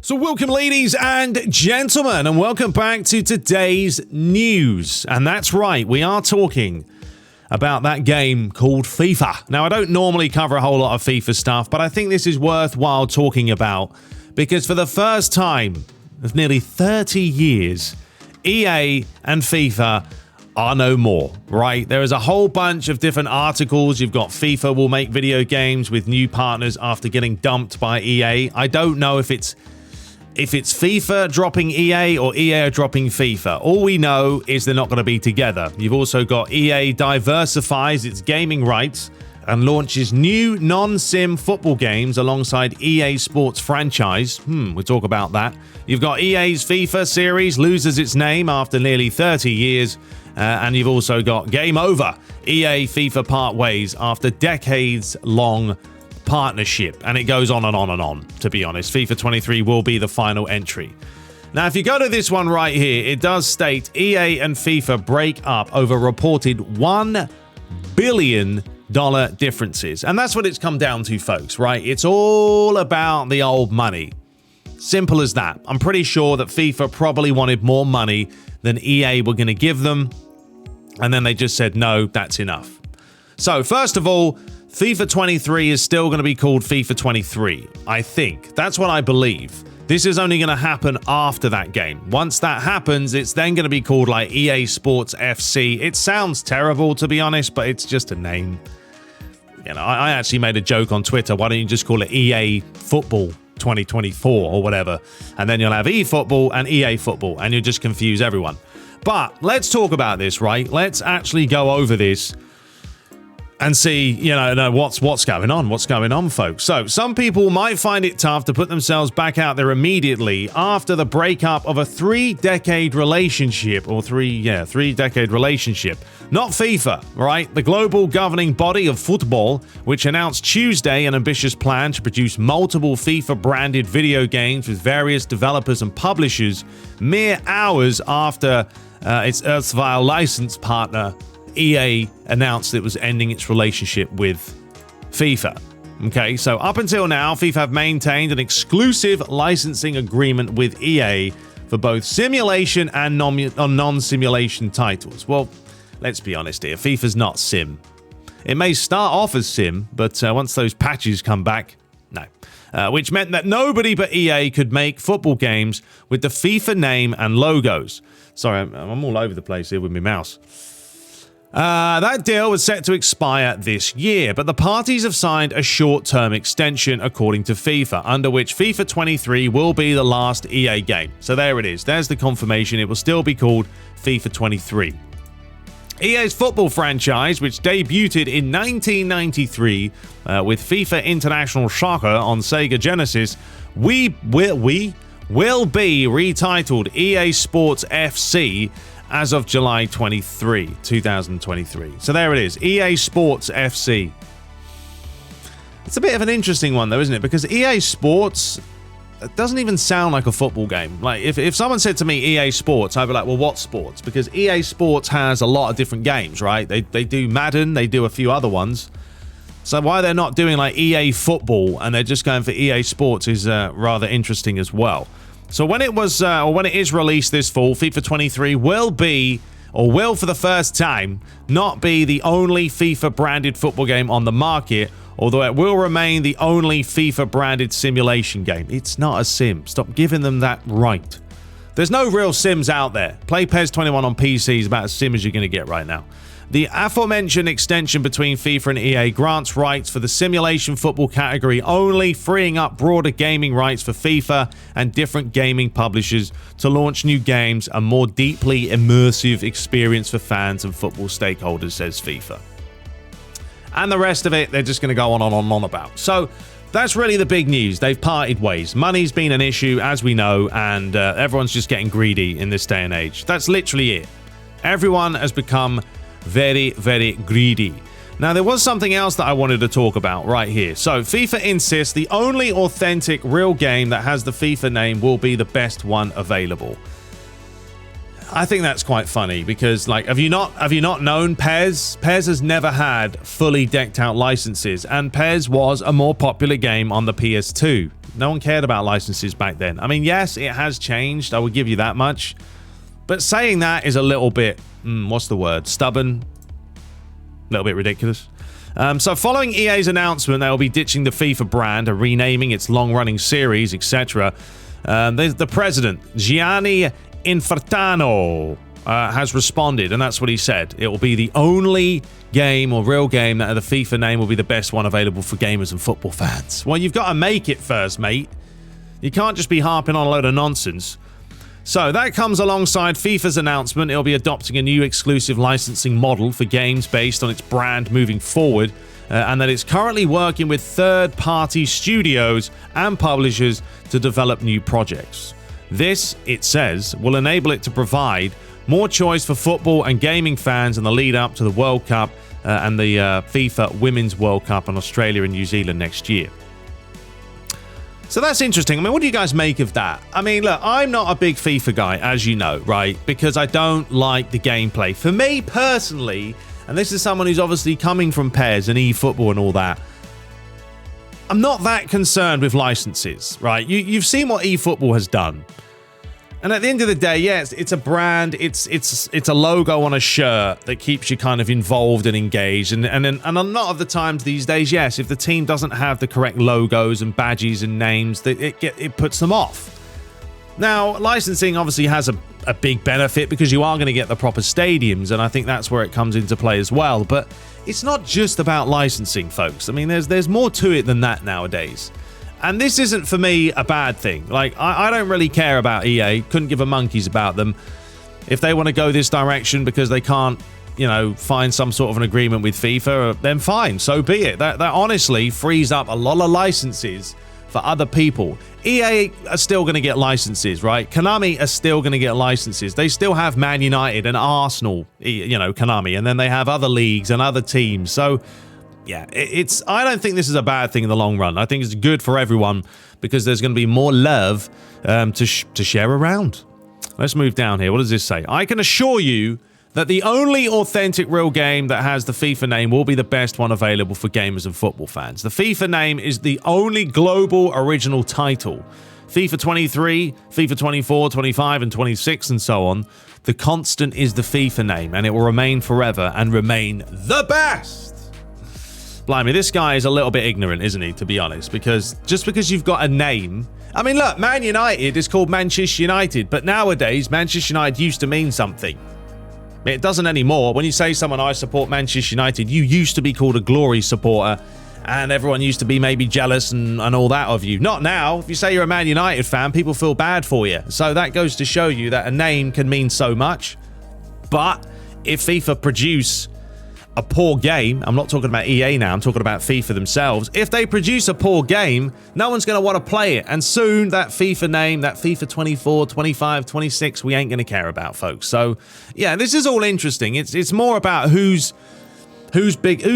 So welcome, ladies and gentlemen, and welcome back to today's news. And that's right, we are talking about that game called FIFA. Now, I don't normally cover a whole lot of FIFA stuff, but I think this is worthwhile talking about because for the first time of nearly 30 years, EA and FIFA are no more, right? There is a whole bunch of different articles. You've got FIFA will make video games with new partners after getting dumped by EA. I don't know if it's FIFA dropping EA or EA dropping FIFA. All we know is they're not going to be together. You've also got EA diversifies its gaming rights and launches new non-sim football games alongside EA Sports franchise. We'll talk about that. You've got EA's FIFA series loses its name after nearly 30 years. And you've also got Game Over. EA FIFA part ways after decades-long partnership, and it goes on and on and on. To be honest, FIFA 23 will be the final entry. Now, if you go to this one right here, it does state EA and FIFA break up over reported $1 billion differences, and that's what it's come down to, folks, right? It's all about the old money. Simple as that. I'm pretty sure that FIFA probably wanted more money than EA were going to give them, and then they just said, no, that's enough. So first of all, FIFA 23 is still going to be called FIFA 23, I think. That's what I believe. This is only going to happen after that game. Once that happens, it's then going to be called like EA Sports FC. It sounds terrible, to be honest, but it's just a name. You know, I actually made a joke on Twitter. Why don't you just call it EA Football 2024 or whatever? And then you'll have eFootball and EA Football, and you'll just confuse everyone. But let's talk about this, right? Let's actually go over this and see, what's going on. What's going on, folks? So, some people might find it tough to put themselves back out there immediately after the breakup of a three-decade relationship. Not FIFA, right? The global governing body of football, which announced Tuesday an ambitious plan to produce multiple FIFA-branded video games with various developers and publishers mere hours after its erstwhile license partner EA announced it was ending its relationship with FIFA. Okay, so up until now, FIFA have maintained an exclusive licensing agreement with EA for both simulation and non-simulation titles. Well, let's be honest here, FIFA's not sim. It may start off as sim, but once those patches come back, no. Which meant that nobody but EA could make football games with the FIFA name and logos. Sorry, I'm all over the place here with my mouse. That deal was set to expire this year, but the parties have signed a short-term extension, according to FIFA, under which FIFA 23 will be the last EA game. So there it is. There's the confirmation. It will still be called FIFA 23. EA's football franchise, which debuted in 1993 with FIFA International Soccer on Sega Genesis, will be retitled EA Sports FC as of July 23, 2023. So there it is, EA Sports FC. It's a bit of an interesting one though, isn't it? Because EA Sports doesn't even sound like a football game. Like if someone said to me EA Sports, I'd be like, well, what sports? Because EA Sports has a lot of different games, right? They do Madden, they do a few other ones. So why they're not doing like EA Football and they're just going for EA Sports is rather interesting as well. So when it is released this fall, FIFA 23 will for the first time not be the only FIFA branded football game on the market, although it will remain the only FIFA branded simulation game. It's not a sim. Stop giving them that right. There's no real sims out there. Play PES 21 on PC is about as sim as you're going to get right now. The aforementioned extension between FIFA and EA grants rights for the simulation football category only, freeing up broader gaming rights for FIFA and different gaming publishers to launch new games, a more deeply immersive experience for fans and football stakeholders, says FIFA. And the rest of it, they're just going to go on about. So that's really the big news. They've parted ways. Money's been an issue, as we know, and everyone's just getting greedy in this day and age. That's literally it. Everyone has become very, very greedy. Now, there was something else that I wanted to talk about right here. So, FIFA insists the only authentic real game that has the FIFA name will be the best one available. I think that's quite funny because, like, have you not known PES? PES has never had fully decked out licenses, and PES was a more popular game on the PS2. No one cared about licenses back then. I mean, yes, it has changed. I will give you that much. But saying that is a little bit, what's the word? Stubborn? A little bit ridiculous. So following EA's announcement they will be ditching the FIFA brand and renaming its long-running series, etc., the president, Gianni Infantino, has responded, and that's what he said. It will be the only game or real game that the FIFA name will be the best one available for gamers and football fans. Well, you've got to make it first, mate. You can't just be harping on a load of nonsense. So that comes alongside FIFA's announcement it'll be adopting a new exclusive licensing model for games based on its brand moving forward, and that it's currently working with third-party studios and publishers to develop new projects. This, it says, will enable it to provide more choice for football and gaming fans in the lead up to the World Cup and the FIFA Women's World Cup in Australia and New Zealand next year. So that's interesting. I mean, what do you guys make of that? I mean, look, I'm not a big FIFA guy, as you know, right? Because I don't like the gameplay. For me personally, and this is someone who's obviously coming from PES and eFootball and all that, I'm not that concerned with licenses, right? You've seen what eFootball has done. And at the end of the day, yes, it's a brand, it's a logo on a shirt that keeps you kind of involved and engaged. And a lot of the times these days, yes, if the team doesn't have the correct logos and badges and names, it puts them off. Now, licensing obviously has a big benefit because you are going to get the proper stadiums, and I think that's where it comes into play as well. But it's not just about licensing, folks. I mean, there's more to it than that nowadays. And this isn't, for me, a bad thing. Like, I don't really care about EA. Couldn't give a monkeys about them. If they want to go this direction because they can't, you know, find some sort of an agreement with FIFA, then fine, so be it. That honestly frees up a lot of licenses for other people. EA are still going to get licenses, right? Konami are still going to get licenses. They still have Man United and Arsenal, you know, Konami, and then they have other leagues and other teams. So yeah, I don't think this is a bad thing in the long run. I think it's good for everyone because there's going to be more love to share around. Let's move down here. What does this say? I can assure you that the only authentic real game that has the FIFA name will be the best one available for gamers and football fans. The FIFA name is the only global original title. FIFA 23, FIFA 24, 25, and 26, and so on. The constant is the FIFA name, and it will remain forever and remain the best. Blimey, this guy is a little bit ignorant, isn't he, to be honest? Because just because you've got a name... I mean, look, Man United is called Manchester United, but nowadays, Manchester United used to mean something. It doesn't anymore. When you say someone, I support Manchester United, you used to be called a glory supporter, and everyone used to be maybe jealous and all that of you. Not now. If you say you're a Man United fan, people feel bad for you. So that goes to show you that a name can mean so much. But if FIFA produce a poor game, I'm not talking about EA now, I'm talking about FIFA themselves. If they produce a poor game, no one's going to want to play it. And soon that FIFA name, that FIFA 24, 25, 26, we ain't going to care about, folks. So yeah, this is all interesting. It's more about who's big,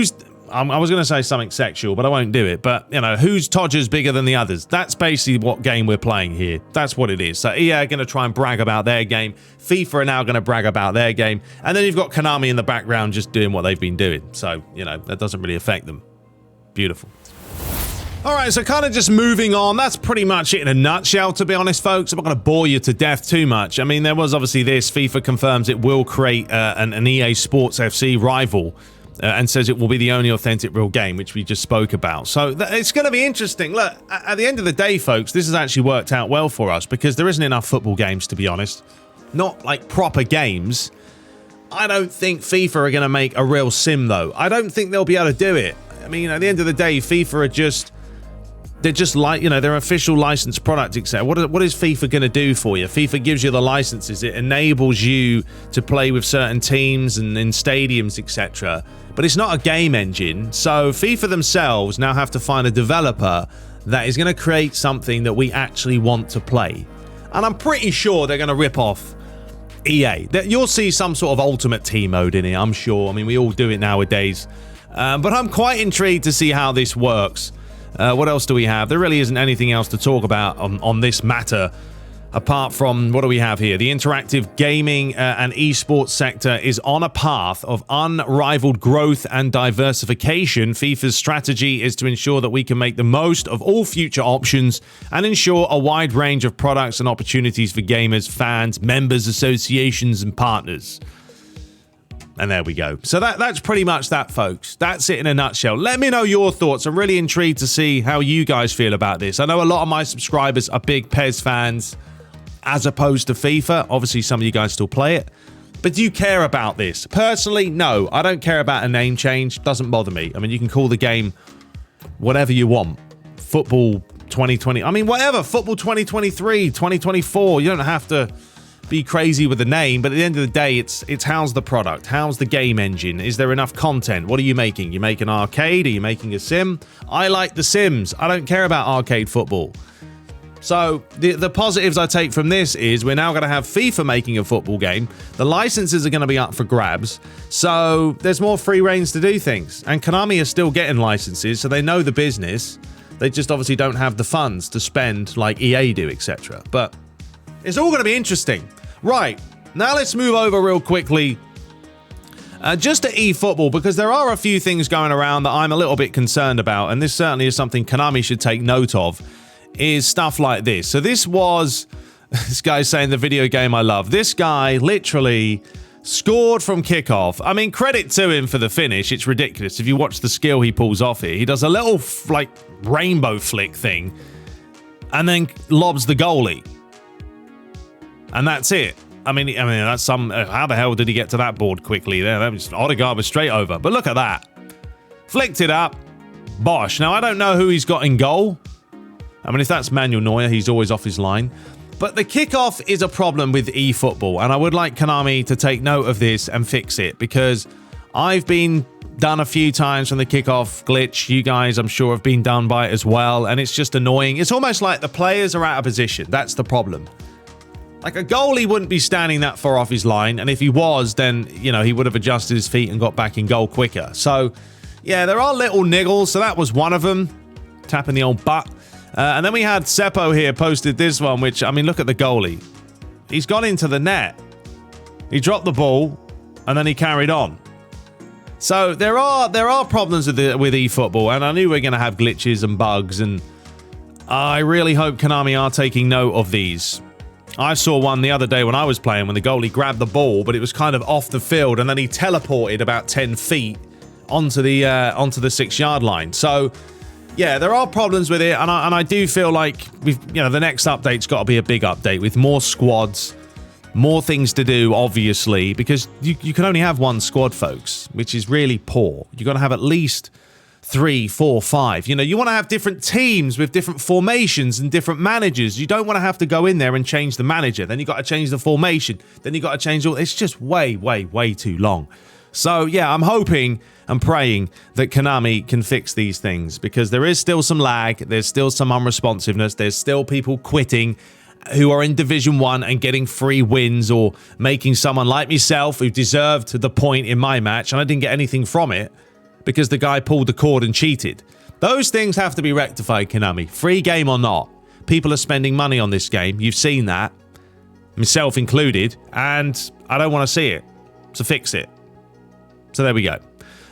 I was going to say something sexual, but I won't do it. But, you know, whose Todger's bigger than the others? That's basically what game we're playing here. That's what it is. So EA are going to try and brag about their game. FIFA are now going to brag about their game. And then you've got Konami in the background just doing what they've been doing. So, you know, that doesn't really affect them. Beautiful. All right, so kind of just moving on. That's pretty much it in a nutshell, to be honest, folks. I'm not going to bore you to death too much. I mean, there was obviously this. FIFA confirms it will create an EA Sports FC rival. And says it will be the only authentic real game, which we just spoke about. So it's going to be interesting. Look, at the end of the day, folks, this has actually worked out well for us because there isn't enough football games, to be honest. Not like proper games. I don't think FIFA are going to make a real sim, though. I don't think they'll be able to do it. I mean, at the end of the day, FIFA are just... They're just like, you know, they're official licensed product, etc. What is FIFA going to do for you? FIFA gives you the licenses. It enables you to play with certain teams and in stadiums, etc. But it's not a game engine. So FIFA themselves now have to find a developer that is going to create something that we actually want to play. And I'm pretty sure they're going to rip off EA. You'll see some sort of ultimate team mode in it, I'm sure. I mean, we all do it nowadays. But I'm quite intrigued to see how this works. What else do we have? There really isn't anything else to talk about on this matter. apart from, what do we have here? The interactive gaming and esports sector is on a path of unrivaled growth and diversification. FIFA's strategy is to ensure that we can make the most of all future options and ensure a wide range of products and opportunities for gamers, fans, members, associations, and partners. And there we go. So that's pretty much that, folks. That's it in a nutshell. Let me know your thoughts. I'm really intrigued to see how you guys feel about this. I know a lot of my subscribers are big PES fans as opposed to FIFA. Obviously, some of you guys still play it. But do you care about this? Personally, no. I don't care about a name change. Doesn't bother me. I mean, you can call the game whatever you want. Football 2020. I mean, whatever. Football 2023, 2024. You don't have to be crazy with the name, but at the end of the day, it's how's the product? How's the game engine? Is there enough content? What are you making? You make an arcade? Are you making a sim? I like the Sims. I don't care about arcade football. So the positives I take from this is we're now going to have FIFA making a football game. The licenses are going to be up for grabs. So there's more free reins to do things. And Konami are still getting licenses, so they know the business. They just obviously don't have the funds to spend like EA do, etc. But it's all going to be interesting. Right, now let's move over real quickly just to eFootball, because there are a few things going around that I'm a little bit concerned about, and this certainly is something Konami should take note of, is stuff like this. So this was, this guy's saying the video game I love. This guy literally scored from kickoff. I mean, credit to him for the finish. It's ridiculous. If you watch the skill he pulls off here, he does a little like rainbow flick thing and then lobs the goalie. And that's it. I mean, that's some. How the hell did he get to that board quickly there? That was, Odegaard was straight over. But look at that. Flicked it up. Bosh. Now, I don't know who he's got in goal. I mean, if that's Manuel Neuer, he's always off his line. But the kickoff is a problem with eFootball. And I would like Konami to take note of this and fix it. Because I've been done a few times from the kickoff glitch. You guys, I'm sure, have been done by it as well. And it's just annoying. It's almost like the players are out of position. That's the problem. Like, a goalie wouldn't be standing that far off his line, and if he was, then, you know, he would have adjusted his feet and got back in goal quicker. So, yeah, there are little niggles, so that was one of them. Tapping the old butt. And then we had Seppo here posted this one, which, I mean, look at the goalie. He's gone into the net. He dropped the ball, and then he carried on. So, there are problems with eFootball, and I knew we were going to have glitches and bugs, and I really hope Konami are taking note of these. I saw one the other day when I was playing when the goalie grabbed the ball, but it was kind of off the field, and then he teleported about 10 feet onto the 6-yard line. So, yeah, there are problems with it, and I do feel like the next update's got to be a big update with more squads, more things to do, obviously, because you can only have one squad, folks, which is really poor. You've got to have at least 3, 4, 5. You know, you want to have different teams with different formations and different managers. You don't want to have to go in there and change the manager. Then you got to change the formation. Then you got to change all. It's just way, way, way too long. So, yeah, I'm hoping and praying that Konami can fix these things, because there is still some lag. There's still some unresponsiveness. There's still people quitting who are in Division 1 and getting free wins, or making someone like myself who deserved the point in my match and I didn't get anything from it, because the guy pulled the cord and cheated. Those things have to be rectified, Konami. Free game or not. People are spending money on this game. You've seen that. Myself included. And I don't want to see it. So fix it. So there we go.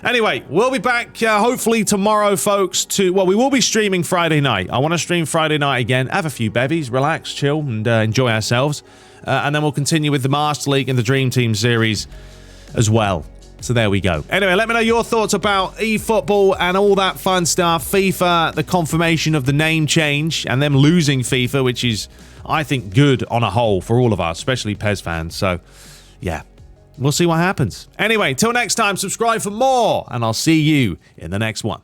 Anyway, we'll be back hopefully tomorrow, folks, we will be streaming Friday night. I want to stream Friday night again. Have a few bevies, relax, chill, and enjoy ourselves. And then we'll continue with the Master League and the Dream Team series as well. So there we go. Anyway, let me know your thoughts about eFootball and all that fun stuff. FIFA, the confirmation of the name change, and them losing FIFA, which is, I think, good on a whole for all of us, especially PES fans. So, yeah, we'll see what happens. Anyway, till next time, subscribe for more, and I'll see you in the next one.